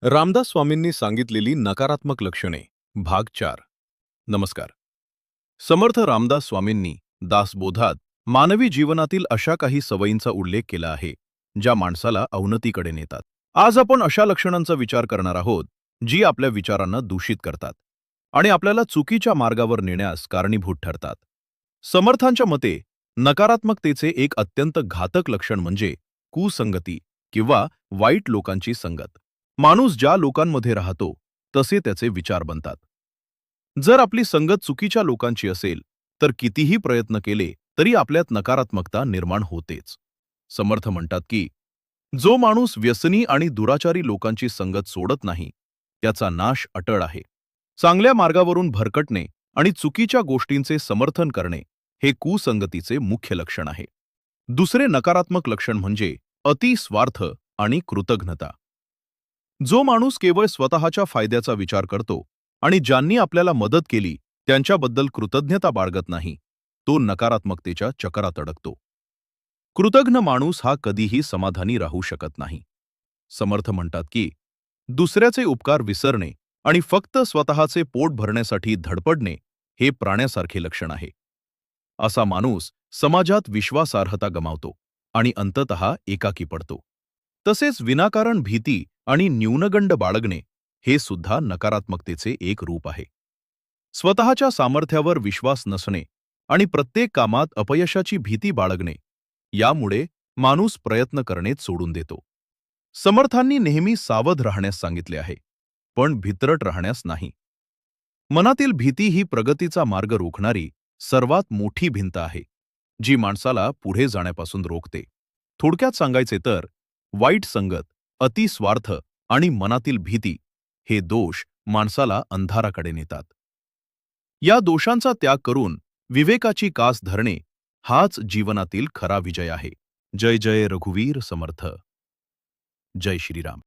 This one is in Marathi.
रामदास स्वामींनी सांगितलेली नकारात्मक लक्षणे भाग 4. नमस्कार. समर्थ रामदास स्वामींनी दासबोधात मानवी जीवनातील अशा काही सवयींचा उल्लेख केला आहे ज्या माणसाला अवनतीकडे नेतात. आज आपण अशा लक्षणांचा विचार करणार आहोत जी आपल्या विचारांना दूषित करतात आणि आपल्याला चुकीच्या मार्गावर नेण्यास कारणीभूत ठरतात. समर्थांच्या मते नकारात्मकतेचे एक अत्यंत घातक लक्षण म्हणजे कुसंगती किंवा वाईट लोकांची संगत. माणूस ज्या लोकांमध्ये राहतो तसे त्याचे विचार बनतात. जर आपली संगत चुकीच्या लोकांची असेल तर कितीही प्रयत्न केले तरी आपल्यात नकारात्मकता निर्माण होतेच. समर्थ म्हणतात की जो माणूस व्यसनी आणि दुराचारी लोकांची संगत सोडत नाही त्याचा नाश अटळ आहे. चांगल्या मार्गावरून भरकटणे आणि चुकीच्या गोष्टींचे समर्थन करणे हे कुसंगतीचे मुख्य लक्षण आहे. दुसरे नकारात्मक लक्षण म्हणजे अति स्वार्थ आणि कृतघ्नता. जो माणूस केवळ स्वतःच्या फायद्याचा विचार करतो आणि ज्यांनी आपल्याला मदत केली त्यांच्याबद्दल कृतज्ञता बाळगत नाही तो नकारात्मकतेच्या चक्रात अडकतो. कृतघ्न माणूस हा कधीही समाधानी राहू शकत नाही. समर्थ म्हणतात की दुसऱ्याचे उपकार विसरणे आणि फक्त स्वतःचे पोट भरण्यासाठी धडपडणे हे प्राण्यासारखे लक्षण आहे. असा माणूस समाजात विश्वासार्हता गमावतो आणि अंततः एकाकी पडतो. तसेच विनाकारण भीती आणि न्यूनगंड बाळगणे हे सुद्धा नकारात्मकतेचे एक रूप आहे. स्वतःच्या सामर्थ्यावर विश्वास नसणे आणि प्रत्येक कामात अपयशाची भीती बाळगणे यामुळे माणूस प्रयत्न करणेच सोडून देतो. समर्थांनी नेहमी सावध राहण्यास सांगितले आहे, पण भित्रट राहण्यास नाही. मनातील भीती ही प्रगतीचा मार्ग रोखणारी सर्वात मोठी भिंत आहे, जी माणसाला पुढे जाण्यापासून रोखते. थोडक्यात सांगायचे तर वाईट संगत, अतिस्वार्थ आणि मनातील भीती हे दोष माणसाला अंधाराकडे नेतात. या दोषांचा त्याग करून विवेकाची कास धरणे हाच जीवनातील खरा विजय आहे. जय जय रघुवीर समर्थ. जय श्रीराम.